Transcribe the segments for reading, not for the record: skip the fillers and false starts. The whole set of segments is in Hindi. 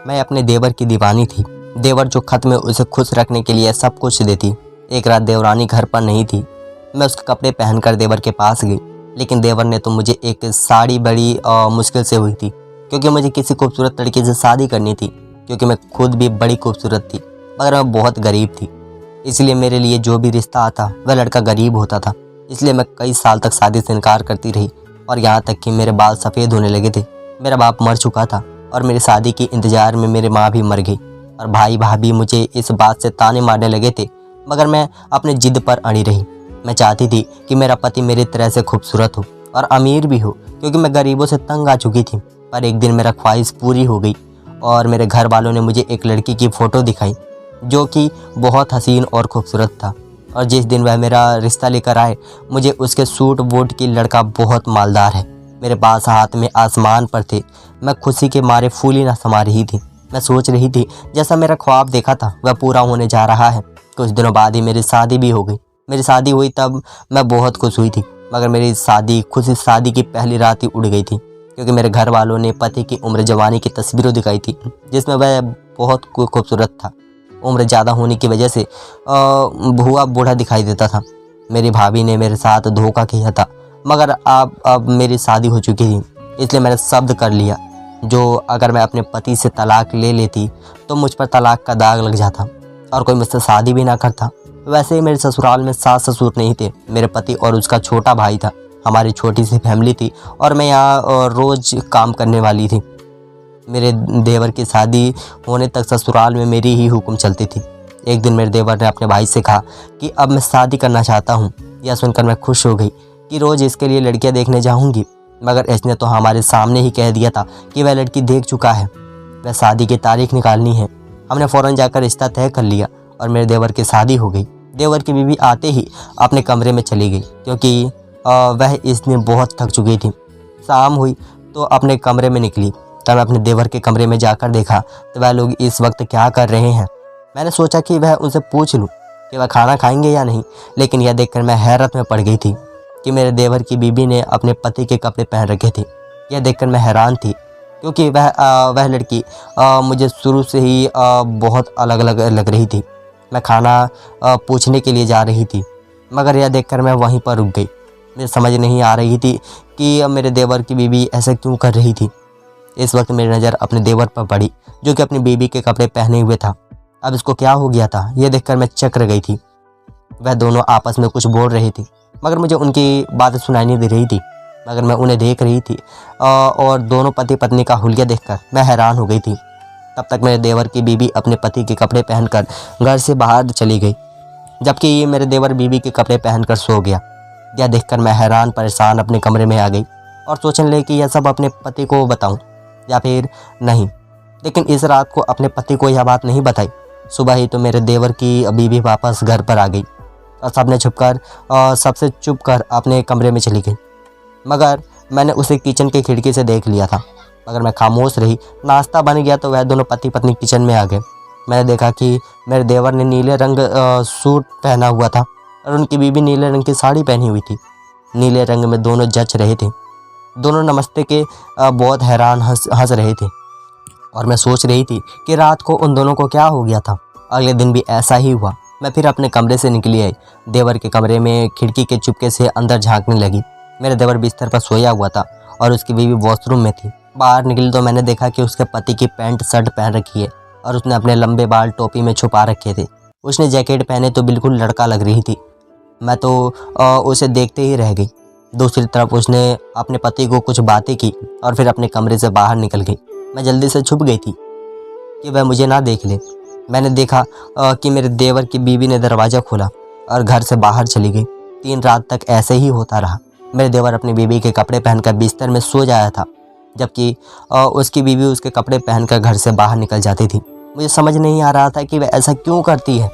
मैं अपने देवर की दीवानी थी। देवर जो खत में उसे खुश रखने के लिए सब कुछ देती। एक रात देवरानी घर पर नहीं थी। मैं उसके कपड़े पहनकर देवर के पास गई, लेकिन देवर ने तो मुझे एक साड़ी बड़ी मुश्किल से हुई थी, क्योंकि मुझे किसी खूबसूरत लड़की से शादी करनी थी, क्योंकि मैं खुद भी बड़ी खूबसूरत थी, मगर मैं बहुत गरीब थी। इसलिए मेरे लिए जो भी रिश्ता आता वह लड़का गरीब होता था। इसलिए मैं कई साल तक शादी से इनकार करती रही, और यहाँ तक कि मेरे बाल सफ़ेद होने लगे थे। मेरा बाप मर चुका था और मेरी शादी के इंतज़ार में मेरी माँ भी मर गई, और भाई भाभी मुझे इस बात से ताने मारने लगे थे, मगर मैं अपने जिद पर अड़ी रही। मैं चाहती थी कि मेरा पति मेरी तरह से खूबसूरत हो और अमीर भी हो, क्योंकि मैं गरीबों से तंग आ चुकी थी। पर एक दिन मेरा ख्वाहिश पूरी हो गई और मेरे घर वालों ने मुझे एक लड़की की फ़ोटो दिखाई, जो कि बहुत हसीन और खूबसूरत था। और जिस दिन वह मेरा रिश्ता लेकर आए, मुझे उसके सूट बूट की लड़का बहुत मालदार है। मेरे पास हाथ में आसमान पर थे। मैं खुशी के मारे फूली न समा रही थी। मैं सोच रही थी जैसा मेरा ख्वाब देखा था वह पूरा होने जा रहा है। कुछ दिनों बाद ही मेरी शादी भी हो गई। मेरी शादी हुई तब मैं बहुत खुश हुई थी, मगर मेरी शादी की पहली रात ही उड़ गई थी, क्योंकि मेरे घर वालों ने पति की उम्र जवानी की तस्वीरें दिखाई थी, जिसमें वह बहुत खूबसूरत था। उम्र ज़्यादा होने की वजह से भूआ बूढ़ा दिखाई देता था। मेरी भाभी ने मेरे साथ धोखा किया था, मगर अब मेरी शादी हो चुकी थी, इसलिए मैंने शब्द कर लिया जो अगर मैं अपने पति से तलाक ले लेती तो मुझ पर तलाक का दाग लग जाता और कोई मुझसे शादी भी ना करता। वैसे ही मेरे ससुराल में सास ससुर नहीं थे, मेरे पति और उसका छोटा भाई था। हमारी छोटी सी फैमिली थी और मैं यहाँ रोज़ काम करने वाली थी। मेरे देवर की शादी होने तक ससुराल में मेरी ही हुक्म चलती थी। एक दिन मेरे देवर ने अपने भाई से कहा कि अब मैं शादी करना चाहता हूँ। यह सुनकर मैं खुश हो गई कि रोज़ इसके लिए लड़कियाँ देखने जाऊँगी, मगर इसने तो हमारे सामने ही कह दिया था कि वह लड़की देख चुका है। वह शादी की तारीख निकालनी है। हमने फ़ौरन जाकर रिश्ता तय कर लिया और मेरे देवर की शादी हो गई। देवर की बीवी आते ही अपने कमरे में चली गई, क्योंकि वह इस दिन बहुत थक चुकी थी। शाम हुई तो अपने कमरे में निकली। तब अपने देवर के कमरे में जाकर देखा तो वह लोग इस वक्त क्या कर रहे हैं। मैंने सोचा कि वह उनसे पूछ लूं कि वह खाना खाएंगे या नहीं, लेकिन यह देखकर मैं हैरत में पड़ गई थी कि मेरे देवर की बीबी ने अपने पति के कपड़े पहन रखे थे। यह देखकर मैं हैरान थी, क्योंकि वह लड़की मुझे शुरू से ही बहुत अलग अलग लग रही थी। मैं खाना पूछने के लिए जा रही थी, मगर यह देखकर मैं वहीं पर रुक गई। मुझे समझ नहीं आ रही थी कि मेरे देवर की बीबी ऐसा क्यों कर रही थी। इस वक्त मेरी नज़र अपने देवर पर पड़ी, जो कि अपनी बीबी के कपड़े पहने हुए था। अब इसको क्या हो गया था, यह देखकर मैं चक्र गई थी। वह दोनों आपस में कुछ बोल रहे थे, मगर मुझे उनकी बातें सुनाई नहीं दे रही थी, मगर मैं उन्हें देख रही थी। और दोनों पति पत्नी का हुलिया देखकर मैं हैरान हो गई थी। तब तक मेरे देवर की बीबी अपने पति के कपड़े पहनकर घर से बाहर चली गई, जबकि मेरे देवर बीबी के कपड़े पहनकर सो गया। यह देखकर मैं हैरान परेशान अपने कमरे में आ गई और सोचने लगी कि यह सब अपने पति को बताऊं या फिर नहीं। लेकिन इस रात को अपने पति को यह बात नहीं बताई। सुबह ही तो मेरे देवर की बीबी वापस घर पर आ गई और सबसे चुप कर अपने कमरे में चली गई, मगर मैंने उसे किचन की खिड़की से देख लिया था। मगर मैं खामोश रही। नाश्ता बन गया तो वह दोनों पति पत्नी किचन में आ गए। मैंने देखा कि मेरे देवर ने नीले रंग सूट पहना हुआ था और उनकी बीबी नीले रंग की साड़ी पहनी हुई थी। नीले रंग में दोनों जच रहे थे। दोनों नमस्ते के बहुत हैरान हंस रहे थे, और मैं सोच रही थी कि रात को उन दोनों को क्या हो गया था। अगले दिन भी ऐसा ही हुआ। मैं फिर अपने कमरे से निकली आई। देवर के कमरे में खिड़की के चुपके से अंदर झांकने लगी। मेरे देवर बिस्तर पर सोया हुआ था और उसकी बीवी वॉशरूम में थी। बाहर निकली तो मैंने देखा कि उसके पति की पैंट शर्ट पहन रखी है और उसने अपने लंबे बाल टोपी में छुपा रखे थे। उसने जैकेट पहने तो बिल्कुल लड़का लग रही थी। मैं तो उसे देखते ही रह गई। दूसरी तरफ उसने अपने पति को कुछ बातें की और फिर अपने कमरे से बाहर निकल गई। मैं जल्दी से छुप गई थी कि वह मुझे ना देख ले। मैंने देखा कि मेरे देवर की बीवी ने दरवाज़ा खोला और घर से बाहर चली गई। 3 रात तक ऐसे ही होता रहा। मेरे देवर अपनी बीवी के कपड़े पहनकर बिस्तर में सो जाया था, जबकि उसकी बीवी उसके कपड़े पहनकर घर से बाहर निकल जाती थी। मुझे समझ नहीं आ रहा था कि वह ऐसा क्यों करती है।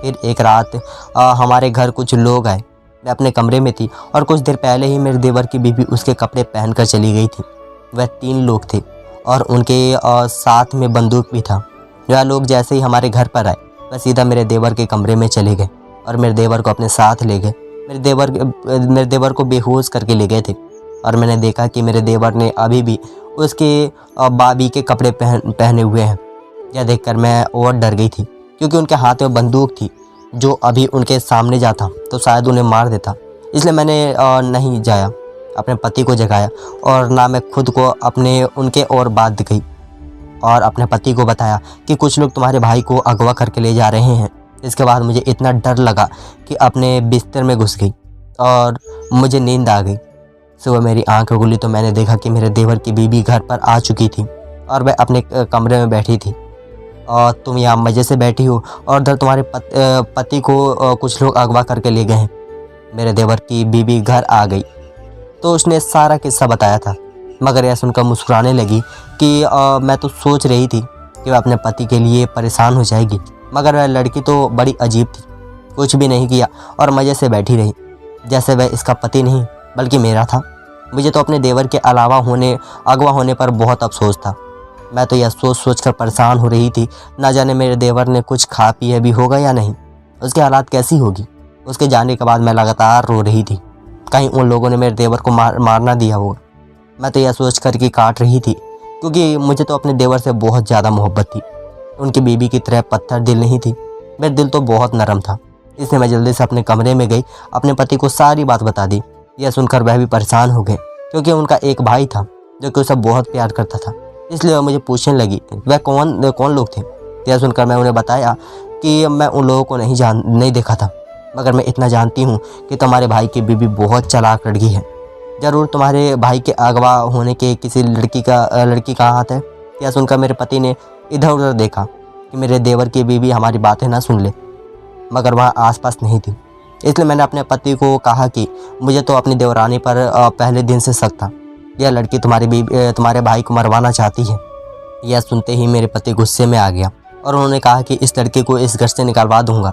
फिर एक रात हमारे घर कुछ लोग आए। मैं अपने कमरे में थी और कुछ देर पहले ही मेरे देवर की बीवी उसके कपड़े पहनकर चली गई थी। वह 3 लोग थे और उनके साथ में बंदूक भी था। वह लोग जैसे ही हमारे घर पर आए, वह सीधा मेरे देवर के कमरे में चले गए और मेरे देवर को अपने साथ ले गए। मेरे देवर को बेहोश करके ले गए थे और मैंने देखा कि मेरे देवर ने अभी भी उसके बाबी के कपड़े पहने हुए हैं। यह देखकर मैं और डर गई थी, क्योंकि उनके हाथ में बंदूक थी। जो अभी उनके सामने जाता तो शायद उन्हें मार देता। इसलिए मैंने नहीं जाया, अपने पति को जगाया और ना मैं खुद को अपने उनके और बात गई और अपने पति को बताया कि कुछ लोग तुम्हारे भाई को अगवा करके ले जा रहे हैं। इसके बाद मुझे इतना डर लगा कि अपने बिस्तर में घुस गई और मुझे नींद आ गई। सुबह मेरी आंख खुली तो मैंने देखा कि मेरे देवर की बीवी घर पर आ चुकी थी और वह अपने कमरे में बैठी थी। और तुम यहाँ मज़े से बैठी हो और उधर तुम्हारे पति को कुछ लोग अगवा करके ले गए हैं। मेरे देवर की बीवी घर आ गई तो उसने सारा किस्सा बताया था, मगर यह सुनकर मुस्कुराने लगी कि मैं तो सोच रही थी कि वह अपने पति के लिए परेशान हो जाएगी, मगर वह लड़की तो बड़ी अजीब थी। कुछ भी नहीं किया और मज़े से बैठी रही, जैसे वह इसका पति नहीं बल्कि मेरा था। मुझे तो अपने देवर के अगवा होने पर बहुत अफसोस था। मैं तो यह सोच कर परेशान हो रही थी, ना जाने मेरे देवर ने कुछ खा पिया भी होगा या नहीं, उसकी हालात कैसी होगी। उसके जाने के बाद मैं लगातार रो रही थी, कहीं उन लोगों ने मेरे देवर को मार ना दिया होगा। मैं तो यह सोच कर कि काट रही थी, क्योंकि मुझे तो अपने देवर से बहुत ज़्यादा मोहब्बत थी। उनकी बीबी की तरह पत्थर दिल नहीं थी, मेरा दिल तो बहुत नरम था। इसलिए मैं जल्दी से अपने कमरे में गई, अपने पति को सारी बात बता दी। यह सुनकर वह भी परेशान हो गए, क्योंकि उनका एक भाई था जो कि उसे बहुत प्यार करता था। इसलिए वह मुझे पूछने लगी वह कौन लोग थे। यह सुनकर मैं उन्हें बताया कि मैं उन लोगों को नहीं देखा था, मगर मैं इतना जानती हूँ कि तुम्हारे भाई की बीबी बहुत चालाक लड़की है। ज़रूर तुम्हारे भाई के अगवा होने के किसी लड़की का हाथ है। यह सुनकर मेरे पति ने इधर उधर देखा कि मेरे देवर की बीवी हमारी बातें ना सुन ले, मगर वह आसपास नहीं थी। इसलिए मैंने अपने पति को कहा कि मुझे तो अपनी देवरानी पर पहले दिन से शक था। यह लड़की तुम्हारे भाई को मरवाना चाहती है। यह सुनते ही मेरे पति गुस्से में आ गया और उन्होंने कहा कि इस लड़के को इस घर से निकलवा दूंगा।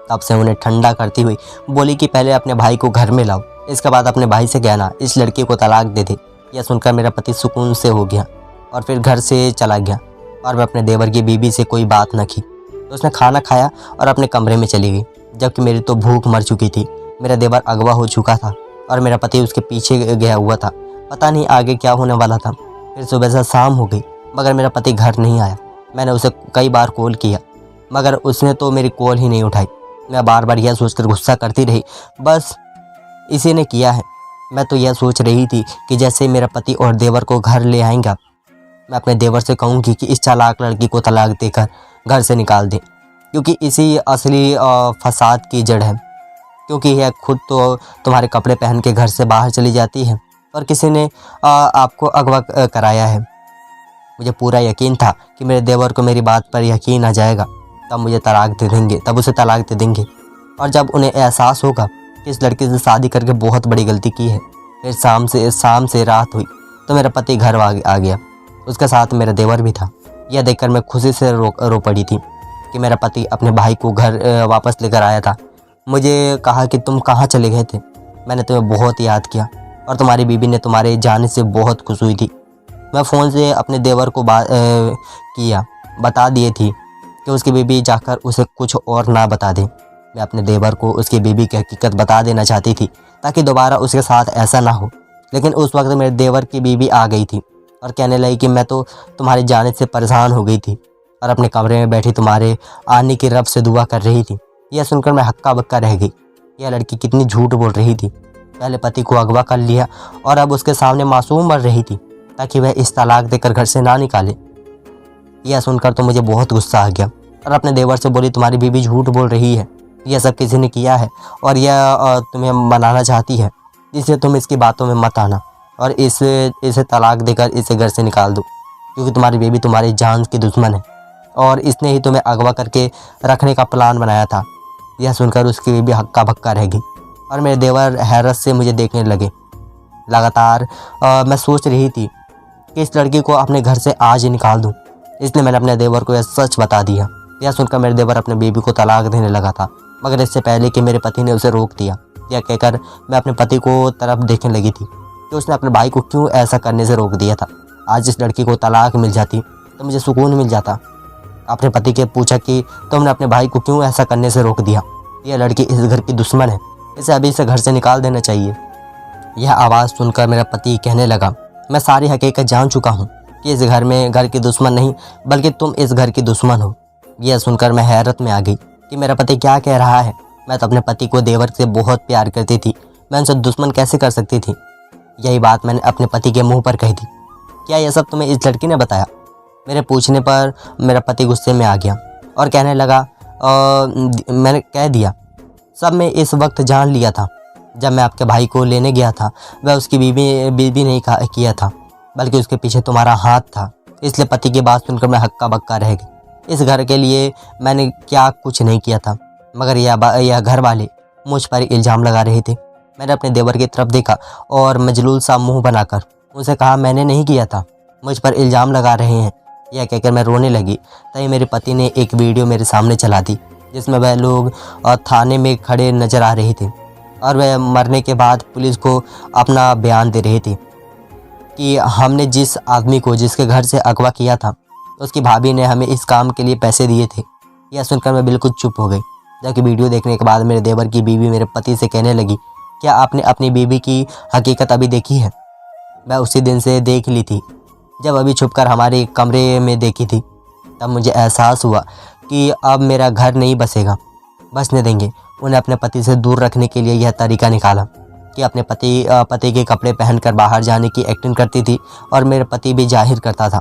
तब से उन्हें ठंडा करती हुई बोली कि पहले अपने भाई को घर में लाओ, इसके बाद अपने भाई से कहना इस लड़की को तलाक दे दे। यह सुनकर मेरा पति सुकून से हो गया और फिर घर से चला गया और मैं अपने देवर की बीवी से कोई बात न की। तो उसने खाना खाया और अपने कमरे में चली गई, जबकि मेरी तो भूख मर चुकी थी। मेरा देवर अगवा हो चुका था और मेरा पति उसके पीछे गया हुआ था। पता नहीं आगे क्या होने वाला था। फिर सुबह से शाम हो गई, मगर मेरा पति घर नहीं आया। मैंने उसे कई बार कॉल किया, मगर उसने तो मेरी कॉल ही नहीं उठाई। मैं बार बार यह सोचकर गुस्सा करती रही, बस इसी ने किया है। मैं तो यह सोच रही थी कि जैसे मेरा पति और देवर को घर ले आएंगा, मैं अपने देवर से कहूँगी कि इस चालाक लड़की को तलाक देकर घर से निकाल दें, क्योंकि इसी असली फसाद की जड़ है। क्योंकि यह खुद तो तुम्हारे कपड़े पहन के घर से बाहर चली जाती है और किसी ने आपको अगवा कराया है। मुझे पूरा यकीन था कि मेरे देवर को मेरी बात पर यकीन आ जाएगा, तब उसे तलाक दे देंगे। और जब उन्हें एहसास होगा कि इस लड़की से शादी करके बहुत बड़ी गलती की है। फिर शाम से रात हुई तो मेरा पति घर आ गया, उसके साथ मेरा देवर भी था। यह देखकर मैं खुशी से रो पड़ी थी कि मेरा पति अपने भाई को घर वापस लेकर आया था। मुझे कहा कि तुम कहाँ चले गए थे, मैंने तुम्हें बहुत याद किया और तुम्हारी बीबी ने तुम्हारे जाने से बहुत खुश हुई थी। मैं फ़ोन से अपने देवर को बता दिए थी कि उसकी बीबी जाकर उसे कुछ और ना बता दे। मैं अपने देवर को उसकी बीबी की हकीकत बता देना चाहती थी ताकि दोबारा उसके साथ ऐसा ना हो। लेकिन उस वक्त मेरे देवर की बीबी आ गई थी और कहने लगी कि मैं तो तुम्हारे जाने से परेशान हो गई थी और अपने कमरे में बैठी तुम्हारे आने की रब से दुआ कर रही थी। यह सुनकर मैं हक्का बक्का रह गई। यह लड़की कितनी झूठ बोल रही थी। पहले पति को अगवा कर लिया और अब उसके सामने मासूम मर रही थी ताकि वह इस तलाक देकर घर से ना निकाले। यह सुनकर तो मुझे बहुत गुस्सा आ गया और अपने देवर से बोली तुम्हारी बीबी झूठ बोल रही है, यह सब किसी ने किया है और यह तुम्हें मनाना चाहती है, इसलिए तुम इसकी बातों में मत आना और इसे तलाक देकर इसे घर से निकाल दो, क्योंकि तुम्हारी बीबी तुम्हारी जान की दुश्मन है और इसने ही तुम्हें अगवा करके रखने का प्लान बनाया था। यह सुनकर उसकी बीबी हक्का बक्का रह गई और मेरे देवर हैरत से मुझे देखने लगे। लगातार मैं सोच रही थी कि इस लड़की को अपने घर से आज ही निकाल दूं, इसलिए मैंने अपने देवर को यह सच बता दिया। यह सुनकर मेरे देवर अपने बीबी को तलाक देने लगा था, मगर इससे पहले कि मेरे पति ने उसे रोक दिया। यह कहकर मैं अपने पति को तरफ देखने लगी थी कि उसने अपने भाई को क्यों ऐसा करने से रोक दिया था। आज इस लड़की को तलाक मिल जाती तो मुझे सुकून मिल जाता। अपने पति के पूछा कि तुमने अपने भाई को क्यों ऐसा करने से रोक दिया, यह लड़की इस घर की दुश्मन है, इसे अभी से घर से निकाल देना चाहिए। यह आवाज़ सुनकर मेरा पति कहने लगा मैं सारी हकीकत जान चुका हूँ कि इस घर की दुश्मन नहीं बल्कि तुम इस घर की दुश्मन हो। यह सुनकर मैं हैरत में आ गई कि मेरा पति क्या कह रहा है। मैं तो अपने पति को देवर से बहुत प्यार करती थी, मैं उनसे दुश्मन कैसे कर सकती थी। यही बात मैंने अपने पति के मुंह पर कही थी। क्या यह सब तुम्हें इस लड़की ने बताया? मेरे पूछने पर मेरा पति गुस्से में आ गया और कहने लगा, मैंने कह दिया, सब मैं इस वक्त जान लिया था। जब मैं आपके भाई को लेने गया था वह उसकी बीवी नहीं किया था बल्कि उसके पीछे तुम्हारा हाथ था। इसलिए पति की बात सुनकर मैं हक्का बक्का रह गई। इस घर के लिए मैंने क्या कुछ नहीं किया था, मगर यह घर वाले मुझ पर इल्ज़ाम लगा रहे थे। मैंने अपने देवर की तरफ देखा और मजलूल सा मुंह बनाकर उनसे कहा, मैंने नहीं किया था, मुझ पर इल्ज़ाम लगा रहे हैं। यह कहकर मैं रोने लगी। तभी मेरे पति ने एक वीडियो मेरे सामने चला दी जिसमें वह लोग थाने में खड़े नज़र आ रहे थे और वह मरने के बाद पुलिस को अपना बयान दे रहे थे कि हमने जिस आदमी को जिसके घर से अगवा किया था उसकी भाभी ने हमें इस काम के लिए पैसे दिए थे। यह सुनकर मैं बिल्कुल चुप हो गई। जबकि वीडियो देखने के बाद मेरे देवर की बीवी मेरे पति से कहने लगी, क्या आपने अपनी बीवी की हकीकत अभी देखी है? मैं उसी दिन से देख ली थी जब अभी छुपकर हमारे कमरे में देखी थी। तब मुझे एहसास हुआ कि अब मेरा घर नहीं बसने देंगे। उन्हें अपने पति से दूर रखने के लिए यह तरीका निकाला कि अपने पति के कपड़े पहनकर बाहर जाने की एक्टिंग करती थी और मेरे पति भी जाहिर करता था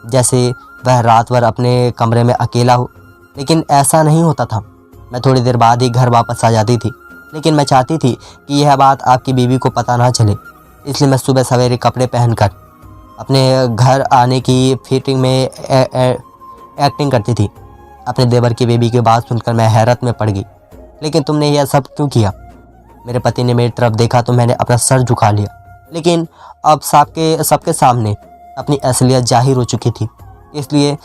जैसे वह रात भर अपने कमरे में अकेला हो, लेकिन ऐसा नहीं होता था। मैं थोड़ी देर बाद ही घर वापस आ जाती थी, लेकिन मैं चाहती थी कि यह बात आपकी बीवी को पता ना चले। इसलिए मैं सुबह सवेरे कपड़े पहनकर अपने घर आने की फिटिंग में एक्टिंग करती थी। अपने देवर की बीवी की बात सुनकर मैं हैरत में पड़ गई। लेकिन तुमने यह सब क्यों किया? मेरे पति ने मेरी तरफ देखा तो मैंने अपना सर झुका लिया, लेकिन अब सबके सामने अपनी असलियत जाहिर हो चुकी थी, इसलिए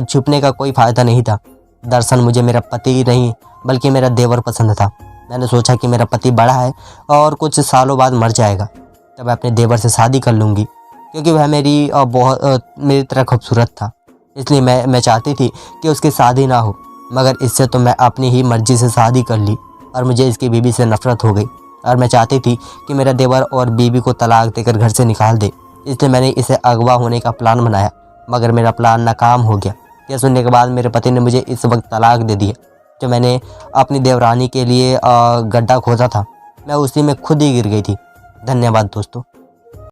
छुपने का कोई फ़ायदा नहीं था। दरअसल मुझे मेरा पति नहीं बल्कि मेरा देवर पसंद था। मैंने सोचा कि मेरा पति बड़ा है और कुछ सालों बाद मर जाएगा, तब मैं अपने देवर से शादी कर लूँगी, क्योंकि वह मेरी तरह खूबसूरत था। इसलिए मैं चाहती थी कि उसकी शादी ना हो, मगर इससे तो मैं अपनी ही मर्ज़ी से शादी कर ली और मुझे इसकी बीवी से नफ़रत हो गई और मैं चाहती थी कि मेरा देवर और बीवी को तलाक देकर घर से निकाल दे। इसलिए मैंने इसे अगवा होने का प्लान बनाया, मगर मेरा प्लान नाकाम हो गया। यह सुनने के बाद मेरे पति ने मुझे इस वक्त तलाक दे दिया। जो मैंने अपनी देवरानी के लिए गड्ढा खोदा था, मैं उसी में खुद ही गिर गई थी। धन्यवाद दोस्तों।